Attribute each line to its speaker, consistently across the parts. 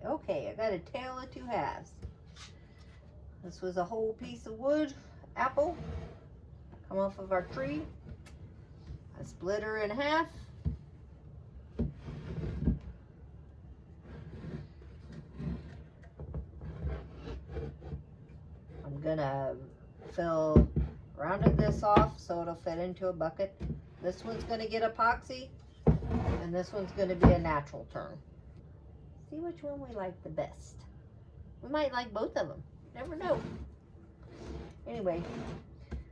Speaker 1: Okay, I got a tale of two halves. This was a whole piece of wood, apple, come off of our tree. I split her in half. I'm gonna rounded this off so it'll fit into a bucket. This one's gonna get epoxy, and this one's gonna be a natural turn. See which one we like the best. We might like both of them. Never know. Anyway,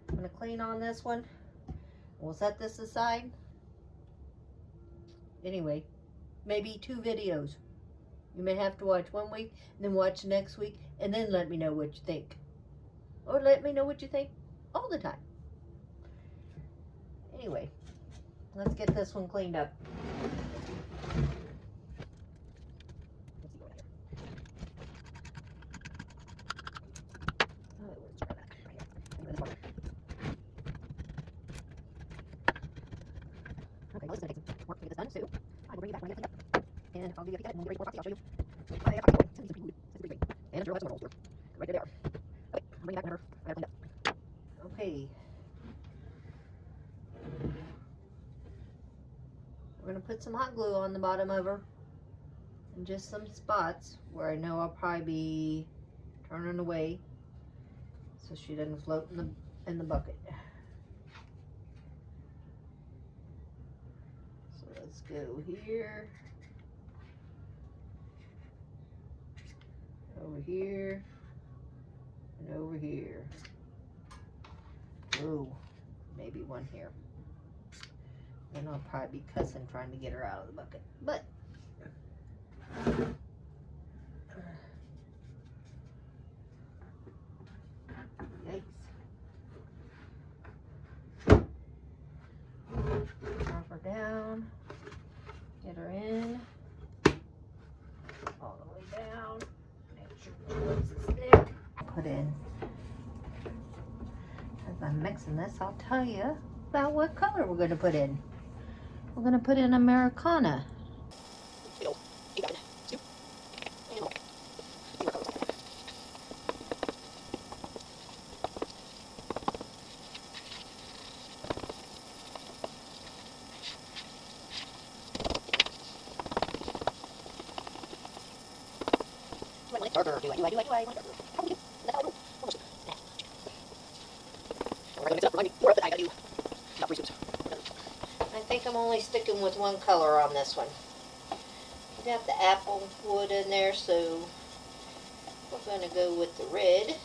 Speaker 1: I'm gonna clean on this one. We'll set this aside. Anyway, maybe 2 videos. You may have to watch one week, and then watch next week, and then let me know what you think. Or let me know what you think all the time. Anyway, let's get this one cleaned up. Okay, well, this is going to take some work to get this done, so I will bring you back when I get cleaned up. And I'll give you a peek at it, and we'll get ready for epoxy. I'll show you. I have epoxy. It's pretty great. And I'm sure we'll have some more holes here. Right there they are. Okay, I'll bring you back whenever I got it cleaned up. Okay. We're going to put some hot glue on the bottom of her. And just some spots where I know I'll probably be turning away so she doesn't float in the bucket. So let's go here, over here, and over here. Oh, maybe one here. Then I'll probably be cussing trying to get her out of the bucket. But yikes. Drop her down. Get her in. All the way down. Make sure she doesn't stick. Put in. As I'm mixing this, I'll tell you about what color we're going to put in. We're going to put in Americana. Darker. Do I want darker? Probably do. That's how I do. Almost. We're going to mix it up. Remind me more of it. I got to do about 3 scoops. I think I'm only sticking with one color on this one. We got the apple wood in there, so we're going to go with the red.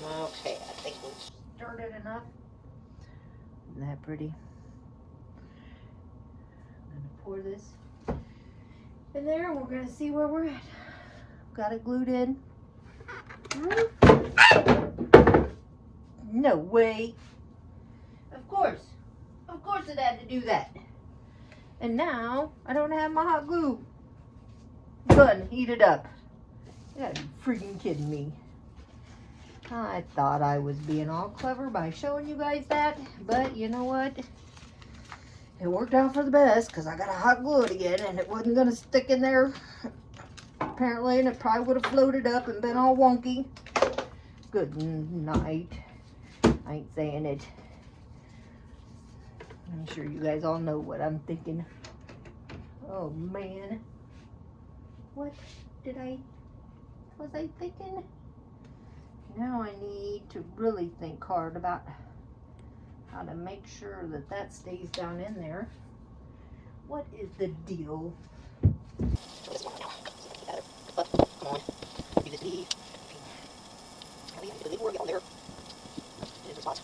Speaker 1: Okay, I think we've started enough. Isn't that pretty? I'm going to pour this in there and we're going to see where we're at. Got it glued in. No way. Of course it had to do that. And now I don't have my hot glue gun heated up. You gotta be freaking kidding me. I thought I was being all clever by showing you guys that, but you know what? It worked out for the best because I got to hot glue it again and it wasn't going to stick in there apparently, and it probably would have floated up and been all wonky. Good night. I ain't saying it. I'm sure you guys all know what I'm thinking. Oh man. What was I thinking? Now I need to really think hard about how to make sure that that stays down in there. What is the deal? Come on. Do this leaf. We have to leave work on there. There's a spot.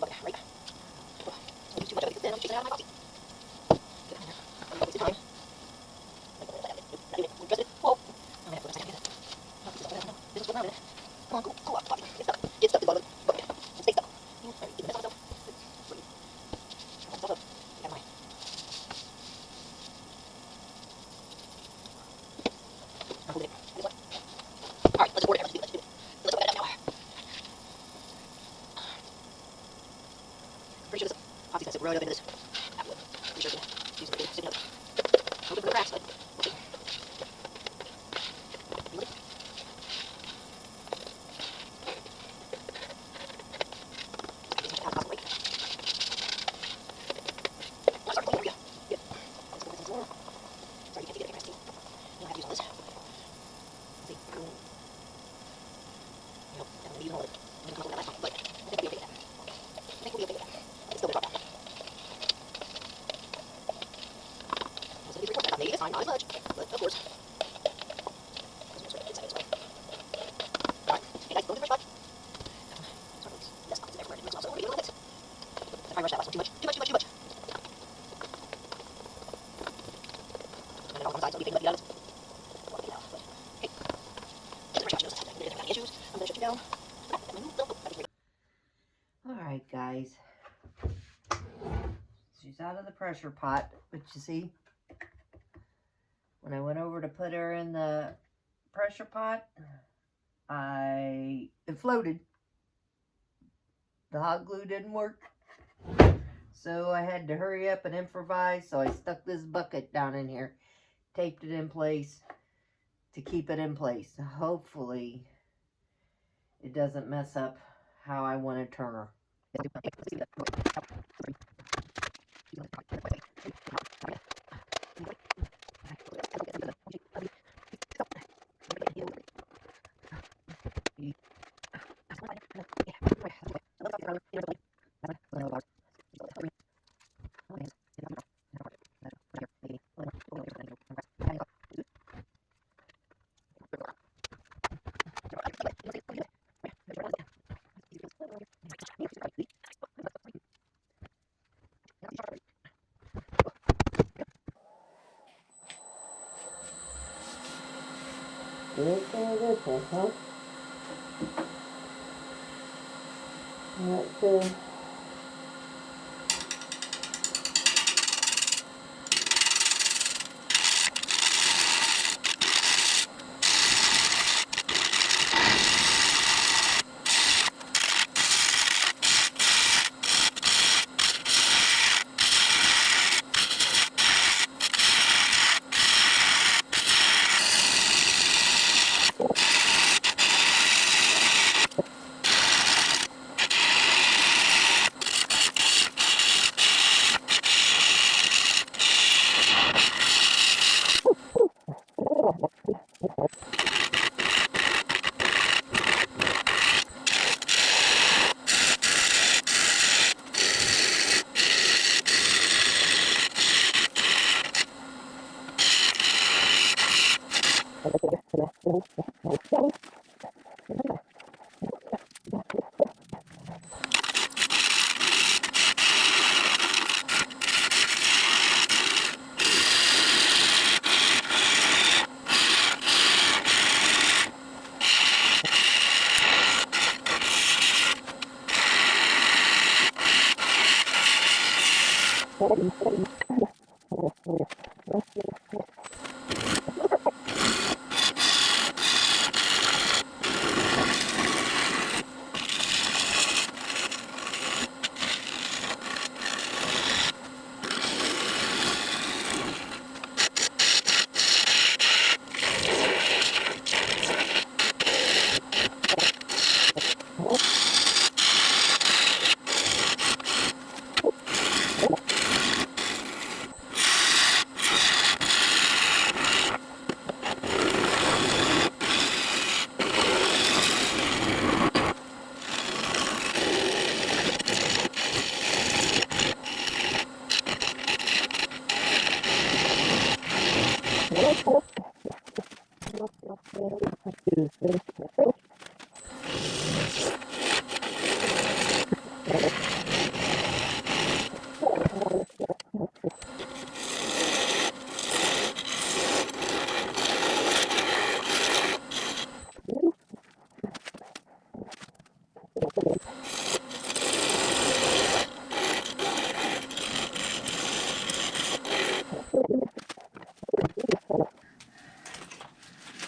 Speaker 1: Bucket, right? Don't use too much of it because then I'm shaking it out of my body. Get on there. I'm not wasting time. Dress it. Whoa. I'm going to have to put it upside down. This is what I'm doing. Come on, go up, body. Get stuck. Get stuck to the bottom of the bucket. Stay stuck. Alright, get the mess on myself. Get my Hey, it's fine, not as much, but of course. Alright, hey guys, go to the first spot. Yes, it's everywhere. It smells so good. If I rush that last one too much. Too much. And then all on one side, so we can let you out. Well, get out, but hey. It's a fresh watch, you know, issues. I'm gonna shut you down. Alright, guys. She's out of the pressure pot, but you see, when I went over to put her in the pressure pot, it floated. The hot glue didn't work. So I had to hurry up and improvise, so I stuck this bucket down in here, taped it in place to keep it in place. Hopefully, it doesn't mess up how I want to turn her. This one, huh? Let's see.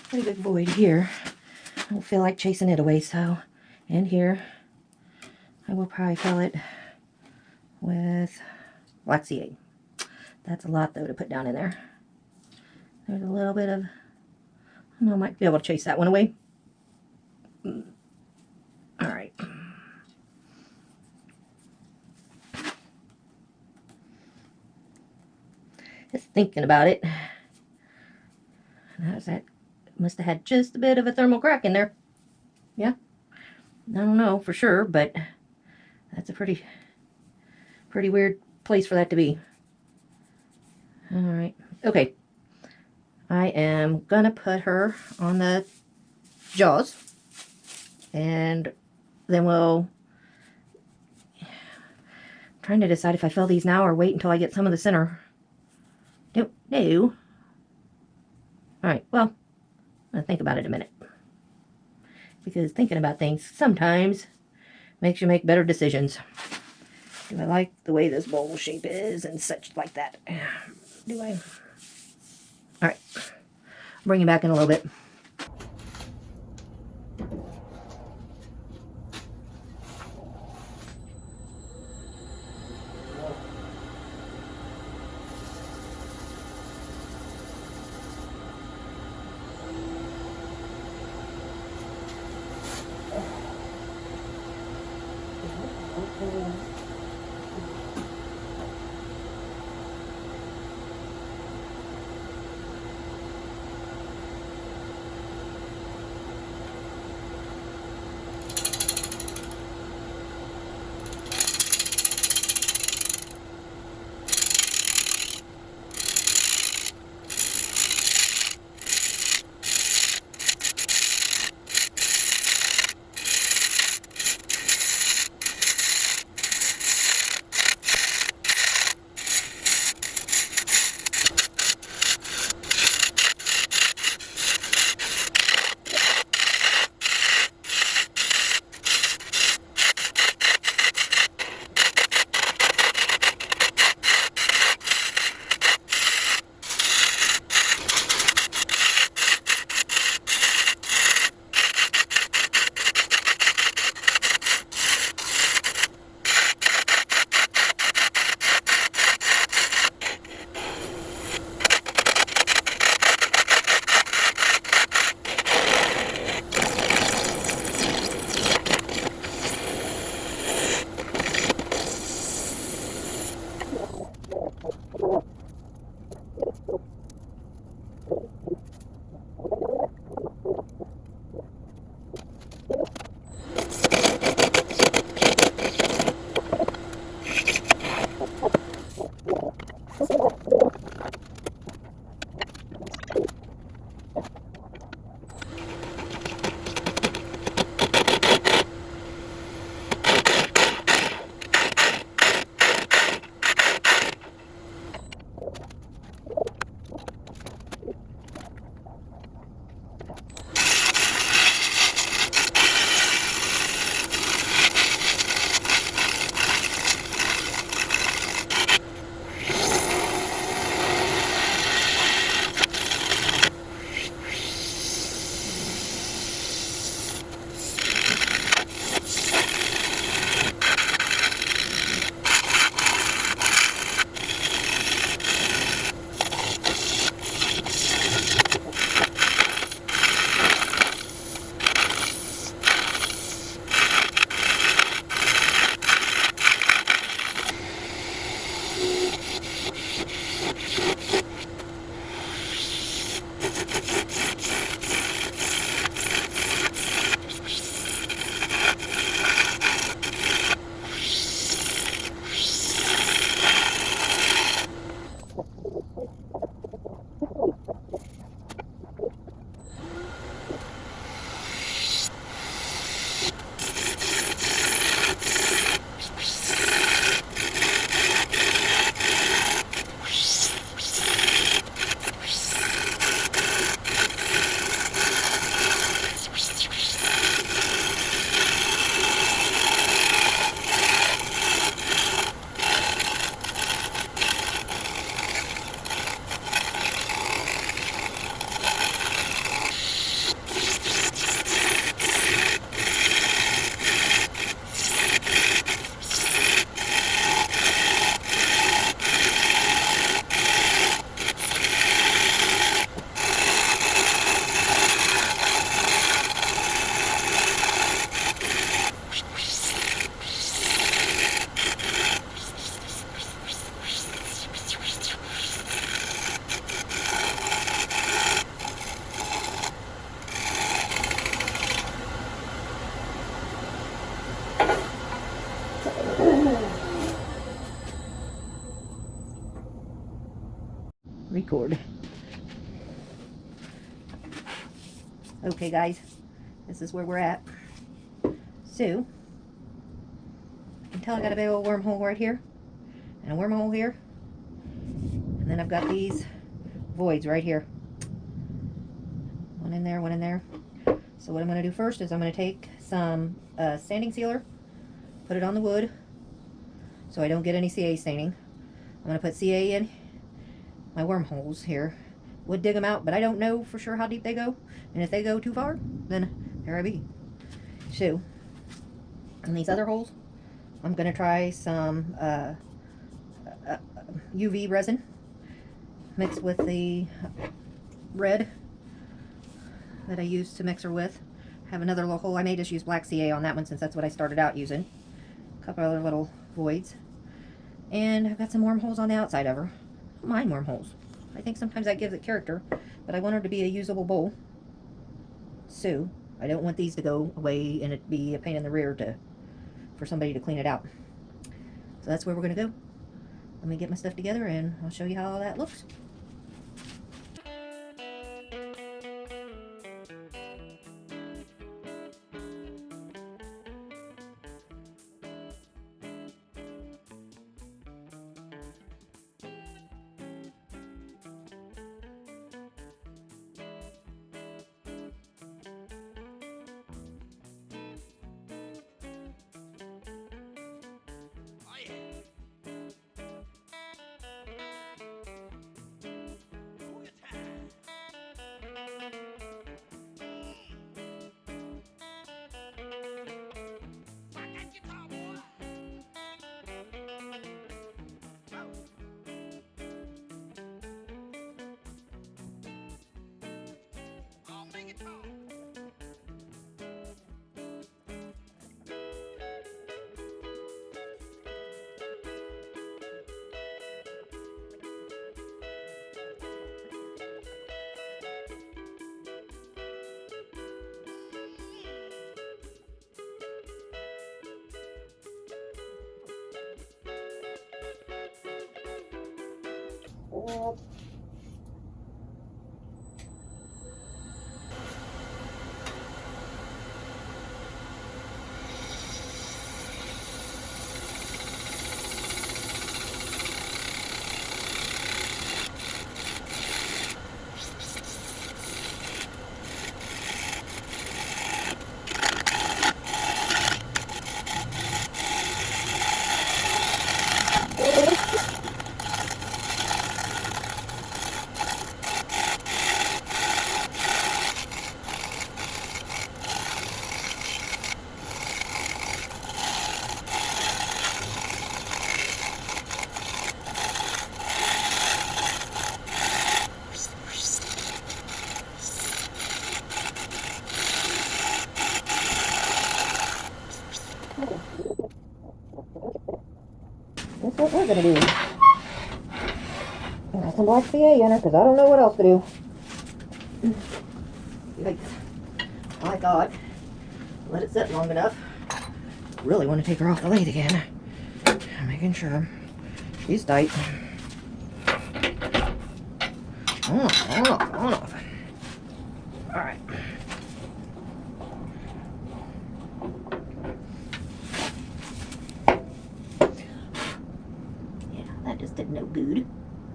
Speaker 1: Pretty big void here. I don't feel like chasing it away, so, and here, I will probably fill it with waxy egg. That's a lot, though, to put down in there. There's a little bit of, I don't know, I might be able to chase that one away. Alright. Just thinking about it. How's that? Must have had just a bit of a thermal crack in there. Yeah. I don't know for sure, but that's a pretty weird place for that to be. Alright. Okay. I am gonna put her on the jaws, and then we'll, I'm trying to decide if I fill these now or wait until I get some of the center. No. Alright, well, I'm gonna think about it a minute, because thinking about things sometimes makes you make better decisions. Do I like the way this bowl shape is and such like that? Do I? Alright, bring you back in a little bit. Record. Okay guys, this is where we're at. So, you can tell I got a big old wormhole right here, and a wormhole here, and then I've got these voids right here. One in there, one in there. So what I'm going to do first is I'm going to take some sanding sealer, put it on the wood so I don't get any CA staining. I'm going to put CA in my wormholes here. Would dig them out, but I don't know for sure how deep they go, and if they go too far, then there I be. So, in these other holes, I'm going to try some UV resin mixed with the red that I used to mix her with. Have another little hole. I may just use black CA on that one since that's what I started out using. A couple other little voids. And I've got some wormholes on the outside of her. I don't mind wormholes. I think sometimes that gives it character, but I want her to be a usable bowl. So, I don't want these to go away and it be a pain in the rear for somebody to clean it out. So that's where we're going to go. Let me get my stuff together and I'll show you how all that looks. Oh. That's what we're going to do. Got some black CA in her because I don't know what else to do. Yikes. I thought, let it sit long enough. Really want to take her off the lathe again. I'm making sure she's tight. On off. Alright. Yeah, that just did no good.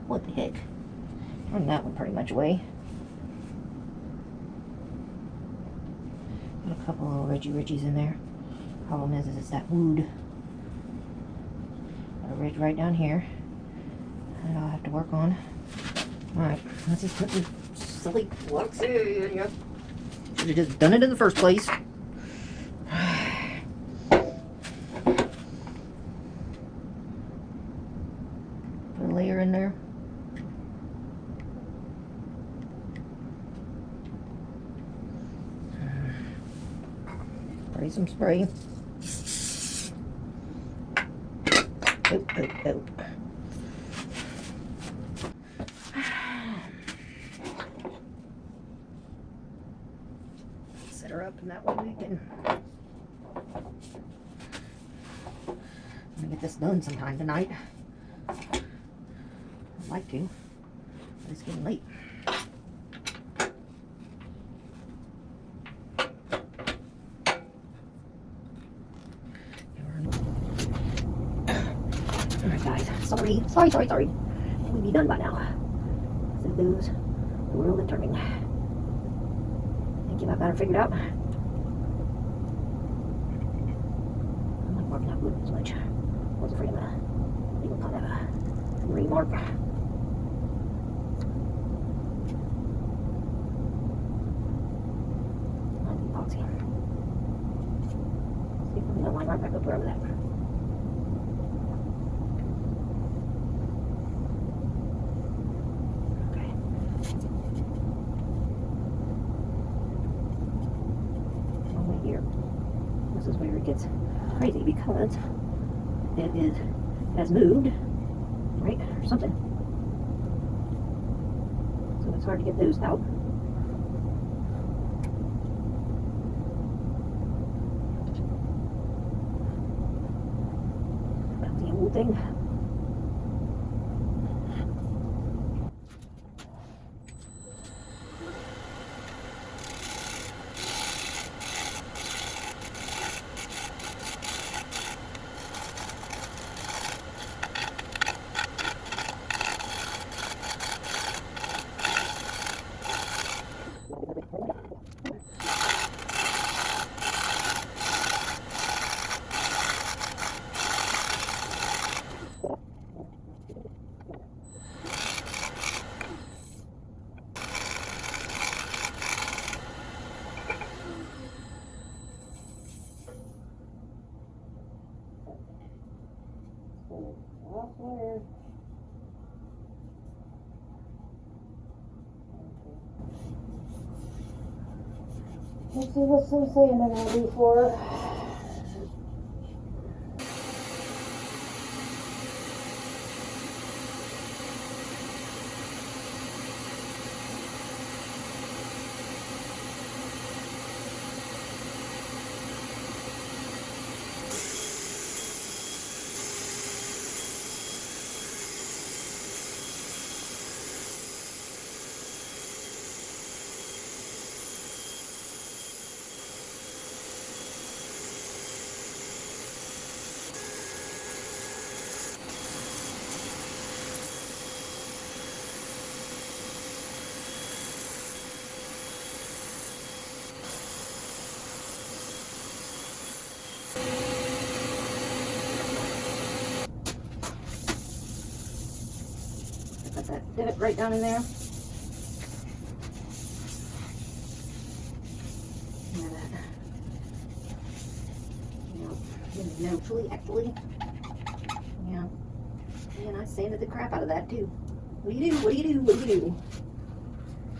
Speaker 1: What the heck? Turn that one pretty much away. Got a couple little ridges in there. Problem is it's that wood. Got a ridge right down here that I'll have to work on. Alright, let's just put the silly flux in here. Should have just done it in the first place. Put a layer in there. Spray some spray. Oh. Set her up and that way we can get this done sometime tonight. I'd like to, but it's getting late. sorry. We'd be done by now. So those, the world of turning. Think you I got it figured out. I'm not marking that wood as much. I was afraid of that. Leave kind of a remark. Epoxy. See if we can line right back up wherever that. Okay. Over here. This is where it gets crazy because it has moved, right, or something. So it's hard to get those out. Thing. Let's see what's some sand I'm gonna do for her. Got that divot right down in there. No, actually. Yeah. And I sanded the crap out of that too. What do you do?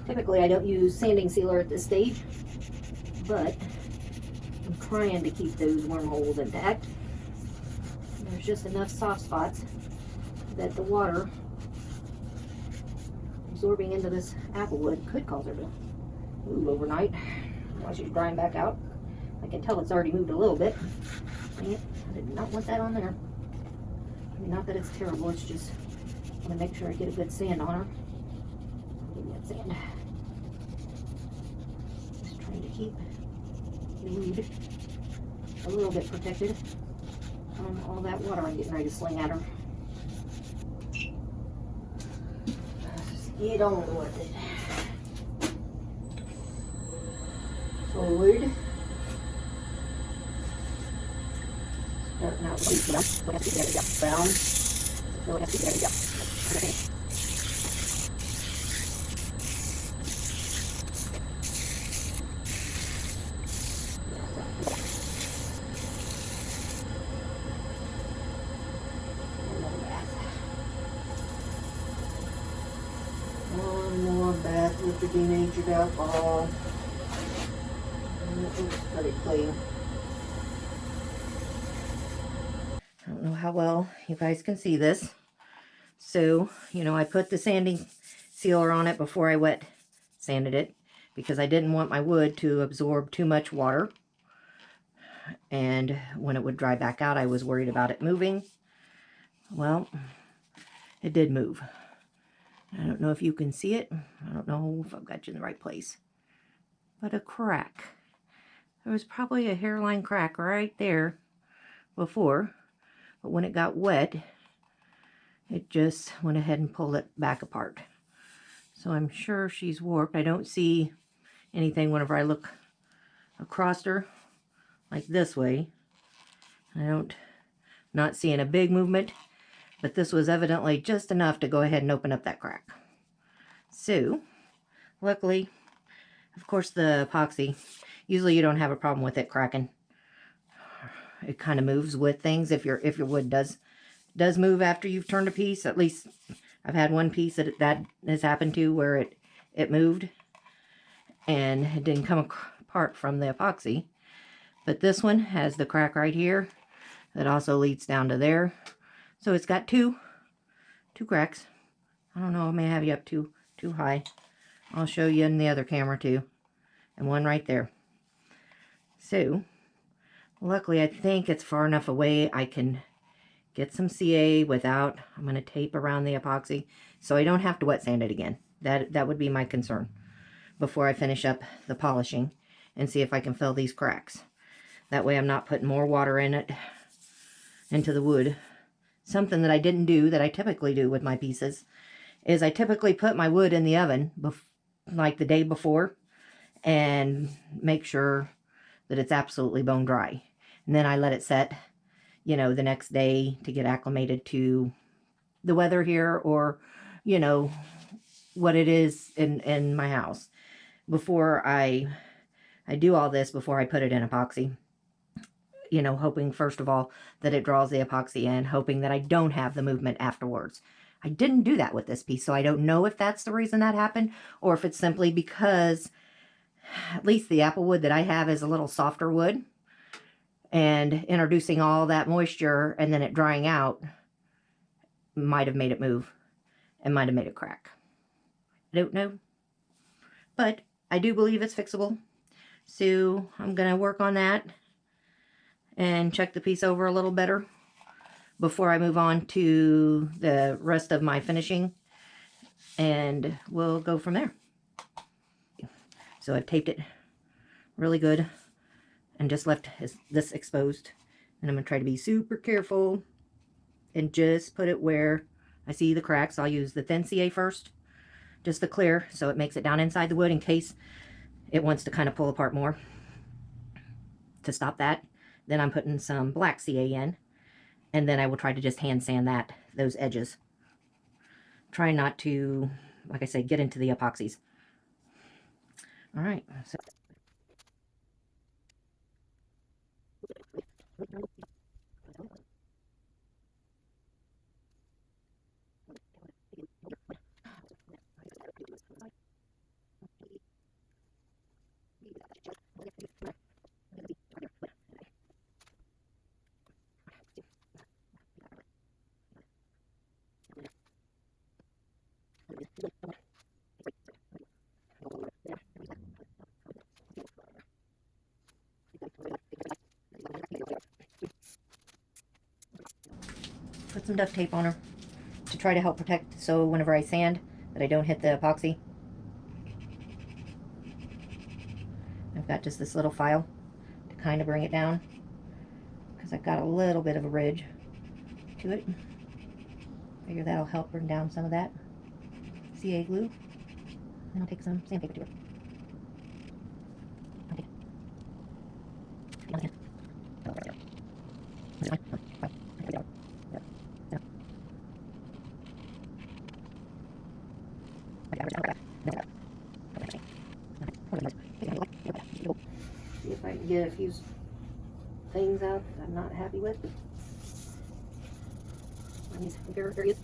Speaker 1: Typically I don't use sanding sealer at this stage, but I'm trying to keep those wormholes intact. There's just enough soft spots that the water absorbing into this apple wood could cause her to move overnight while she's drying back out. I can tell it's already moved a little bit. Dang it, I did not want that on there. I mean, not that it's terrible, it's just I want to make sure I get a good sand on her. Give me that sand. Just trying to keep the wood a little bit protected from all that water I'm getting ready to sling at her. Get on with it. Forward. Starting out with brown. One more bath with the denatured alcohol. It's pretty clean. I don't know how well you guys can see this. So, you know, I put the sanding sealer on it before I wet sanded it because I didn't want my wood to absorb too much water. And when it would dry back out, I was worried about it moving. Well, it did move. I don't know if you can see it. I don't know if I've got you in the right place. But a crack. There was probably a hairline crack right there before. But when it got wet, it just went ahead and pulled it back apart. So I'm sure she's warped. I don't see anything whenever I look across her like this way. I don't, not seeing a big movement, but this was evidently just enough to go ahead and open up that crack. So luckily, of course, the epoxy, usually you don't have a problem with it cracking. It kind of moves with things. If your wood does move after you've turned a piece, at least I've had one piece that has happened to where it moved and it didn't come apart from the epoxy. But this one has the crack right here that also leads down to there. So it's got two cracks. I don't know, I may have you up too high. I'll show you in the other camera too. And one right there. So luckily I think it's far enough away I can get some CA without, I'm going to tape around the epoxy so I don't have to wet sand it again. That would be my concern before I finish up the polishing and see if I can fill these cracks. That way I'm not putting more water into the wood. Something that I didn't do that I typically do with my pieces is I typically put my wood in the oven like the day before and make sure that it's absolutely bone dry. And then I let it set, you know, the next day to get acclimated to the weather here or, you know, what it is in my house. Before I do all this, before I put it in epoxy, you know, hoping first of all that it draws the epoxy in, hoping that I don't have the movement afterwards. I didn't do that with this piece, so I don't know if that's the reason that happened or if it's simply because at least the apple wood that I have is a little softer wood, and introducing all that moisture and then it drying out might have made it move and might have made it crack. I don't know, but I do believe it's fixable. So I'm going to work on that and check the piece over a little better before I move on to the rest of my finishing, and we'll go from there. So I've taped it really good and just left this exposed, and I'm going to try to be super careful and just put it where I see the cracks. I'll use the thin CA first, just the clear, so it makes it down inside the wood in case it wants to kind of pull apart more. To stop that, then I'm putting some black CA in, and then I will try to just hand sand those edges. Try not to, like I say, get into the epoxies. All right, so put some duct tape on her to try to help protect, so whenever I sand that I don't hit the epoxy. I've got just this little file to kind of bring it down because I've got a little bit of a ridge to it. Figure that'll help bring down some of that CA glue. Then I'll take some sandpaper to it. See if I can get a few things out that I'm not happy with. On these areas.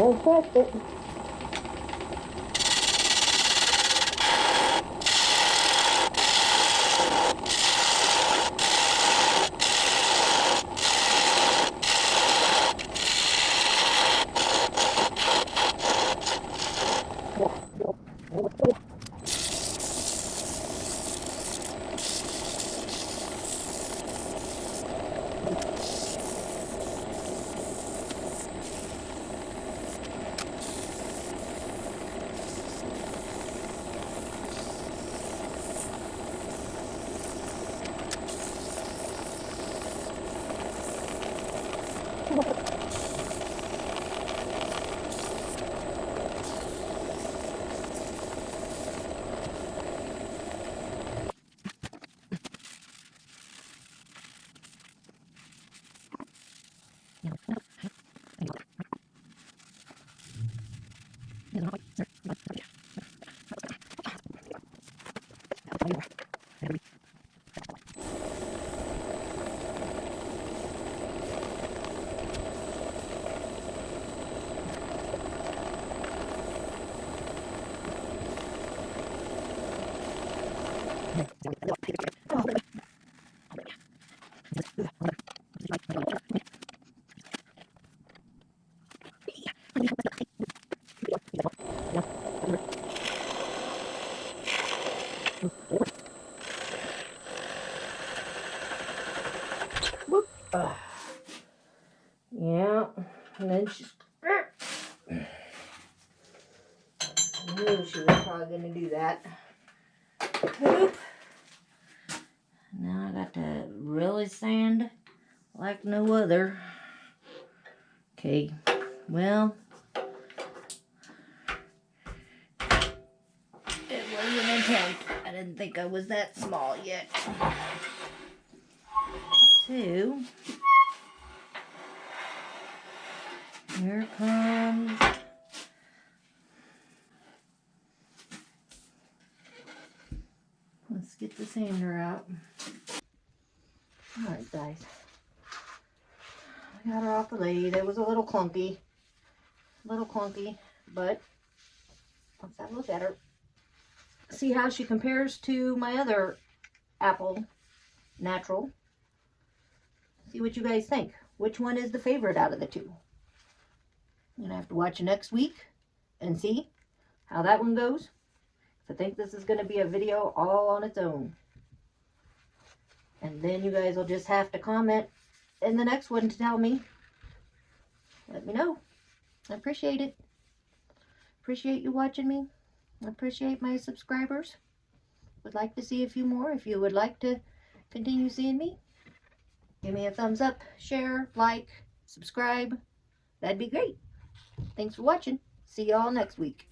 Speaker 1: won't press it. Whoop. Yeah, and then she knew she was probably going to do that. Whoop. Now I got to really sand like no other. Okay, well, it was an attempt. I didn't think I was that small yet. So, here comes let's get the sander out. Alright guys, I got her off the lathe. It was a little clunky, but let's have a look at her. See how she compares to my other apple natural. See what you guys think. Which one is the favorite out of the two? I'm gonna have to watch next week and see how that one goes. I think this is gonna be a video all on its own. And then you guys will just have to comment in the next one to tell me. Let me know. I appreciate it. Appreciate you watching me. I appreciate my subscribers. Would like to see a few more. If you would like to continue seeing me, give me a thumbs up, share, like, subscribe. That'd be great. Thanks for watching. See y'all next week.